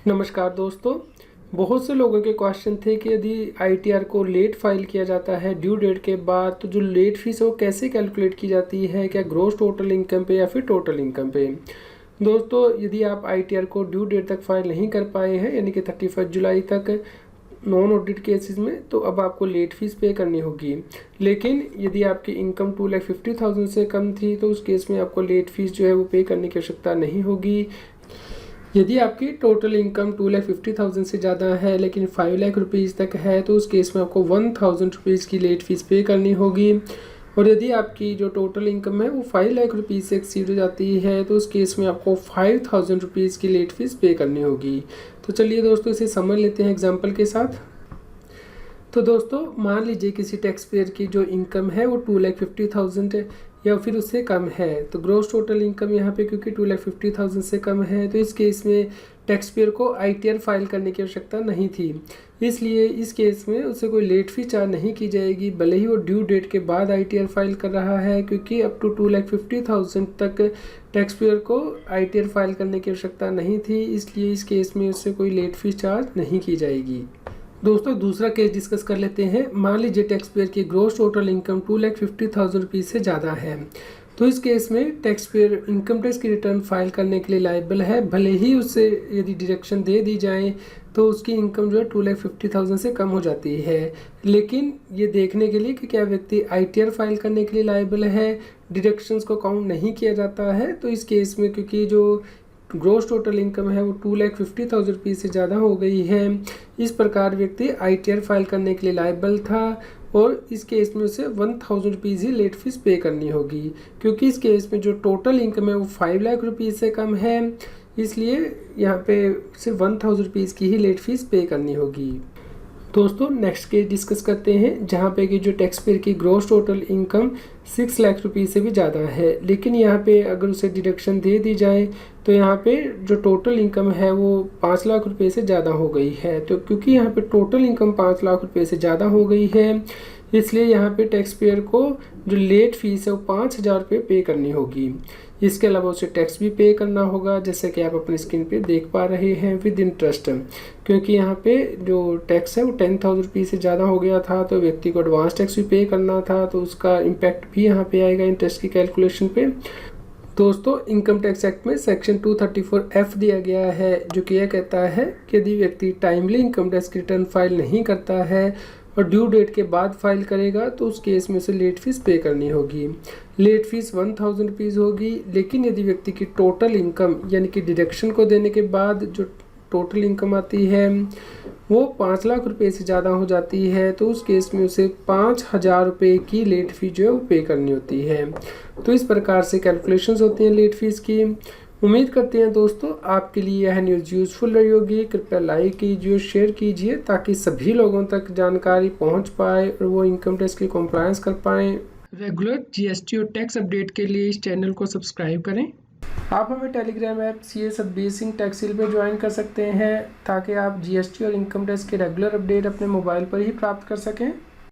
नमस्कार दोस्तों। बहुत से लोगों के क्वेश्चन थे कि यदि आईटीआर को लेट फाइल किया जाता है ड्यू डेट के बाद, तो जो लेट फीस है वो कैसे कैलकुलेट की जाती है, क्या ग्रॉस टोटल इनकम पे या फिर टोटल इनकम पे। दोस्तों, यदि आप आईटीआर को ड्यू डेट तक फाइल नहीं कर पाए हैं, यानी कि 31 जुलाई तक नॉन ऑडिट केसेस में, तो अब आपको लेट फीस पे करनी होगी। लेकिन यदि आपकी इनकम 2,50,000 से कम थी, तो उस केस में आपको लेट फीस जो है वो पे करने की आवश्यकता नहीं होगी। यदि आपकी टोटल इनकम 2,50,000 से ज़्यादा है लेकिन 5 लाख रुपीज़ तक है, तो उस केस में आपको 1,000 रुपीज़ की लेट फीस पे करनी होगी। और यदि आपकी जो टोटल इनकम है वो 5 लाख रुपीज़ से एक्सीड हो जाती है, तो उस केस में आपको 5,000 रुपीज़ की लेट फीस पे करनी होगी। तो चलिए दोस्तों, इसे समझ लेते हैं एग्जाम्पल के साथ। तो दोस्तों, मान लीजिए किसी टैक्स पेयर की जो इनकम है वो 2,50,000 या फिर उससे कम है। तो ग्रॉस टोटल इनकम यहाँ पे क्योंकि 2,50,000 से कम है, तो इस केस में टैक्स पेयर को आईटीआर फाइल करने की आवश्यकता नहीं थी। इसलिए इस केस में उसे कोई लेट फी चार्ज नहीं की जाएगी, भले ही वो ड्यू डेट के बाद आईटीआर फाइल कर रहा है, क्योंकि अप टू 2,50,000 तक टैक्स पेयर को आईटीआर फाइल करने की आवश्यकता नहीं थी। इसलिए इस केस में उससे कोई लेट फी चार्ज नहीं की जाएगी। दोस्तों, दूसरा केस डिस्कस कर लेते हैं। मान लीजिए टैक्स पेयर की ग्रॉस टोटल इनकम 2,50,000 रुपीज़ से ज़्यादा है। तो इस केस में टैक्स पेयर इनकम टैक्स की रिटर्न फाइल करने के लिए लायबल है, भले ही उससे यदि डिडक्शन दे दी जाए तो उसकी इनकम जो है 2,50,000 से कम हो जाती है। लेकिन ये देखने के लिए कि क्या व्यक्ति आईटीआर फाइल करने के लिए लायबल है, डिडक्शंस को काउंट नहीं किया जाता है। तो इस केस में क्योंकि जो ग्रॉस टोटल इनकम है वो 2,50,000 रुपीज़ से ज़्यादा हो गई है, इस प्रकार व्यक्ति आईटीआर फाइल करने के लिए लायबल था और इस केस में उसे 1,000 रुपीज़ ही लेट फीस पे करनी होगी। क्योंकि इस केस में जो टोटल इनकम है वो 5 लाख रुपीज़ से कम है, इसलिए यहाँ पे सिर्फ 1,000 रुपीज़ की ही लेट फीस पे करनी होगी। दोस्तों, नेक्स्ट केस डिस्कस करते हैं, जहाँ पे कि जो टैक्स पेयर की gross total income 6 lakh rupees से भी ज़्यादा है। लेकिन यहाँ पे अगर उसे डिडक्शन दे दी जाए तो यहाँ पे जो टोटल इनकम है वो 5 लाख रुपए से ज़्यादा हो गई है। तो क्योंकि यहाँ पे टोटल इनकम 5 लाख रुपए से ज़्यादा हो गई है, इसलिए यहाँ पे टैक्स पेयर को जो लेट फीस है वो 5,000 रुपये पे करनी होगी। इसके अलावा उसे टैक्स भी पे करना होगा, जैसे कि आप अपनी स्क्रीन पे देख पा रहे हैं, विद इंटरेस्ट। क्योंकि यहाँ पे जो टैक्स है वो 10,000 रुपीज़ से ज़्यादा हो गया था, तो व्यक्ति को एडवांस टैक्स भी पे करना था, तो उसका इम्पैक्ट भी यहाँ पे आएगा इंटरेस्ट की कैलकुलेशन पे। दोस्तों, इनकम टैक्स एक्ट में सेक्शन 234F दिया गया है, जो कि यह कहता है कि यदि व्यक्ति टाइमली इनकम टैक्स की रिटर्न फाइल नहीं करता है और ड्यू डेट के बाद फाइल करेगा, तो उस केस में उसे लेट फीस पे करनी होगी। लेट फीस 1,000 रुपीज़ होगी। लेकिन यदि व्यक्ति की टोटल इनकम यानी कि डिडक्शन को देने के बाद जो टोटल इनकम आती है वो 5 लाख रुपए से ज़्यादा हो जाती है, तो उस केस में उसे 5,000 रुपये की लेट फी जो है वो पे करनी होती है। तो इस प्रकार से कैलकुलेशंस होती हैं लेट फीस की। उम्मीद करते हैं दोस्तों आपके लिए यह न्यूज़ यूज़फुल रही होगी। कृपया लाइक कीजिए, शेयर कीजिए, ताकि सभी लोगों तक जानकारी पहुंच पाए और वो इनकम टैक्स की कॉम्प्लायंस कर पाएँ। रेगुलर जीएसटी और टैक्स अपडेट के लिए इस चैनल को सब्सक्राइब करें। आप हमें Telegram app CA Satbir Singh टैक्सिल पे ज्वाइन कर सकते हैं, ताकि आप जीएसटी और इनकम टैक्स के रेगुलर अपडेट अपने मोबाइल पर ही प्राप्त कर सकें।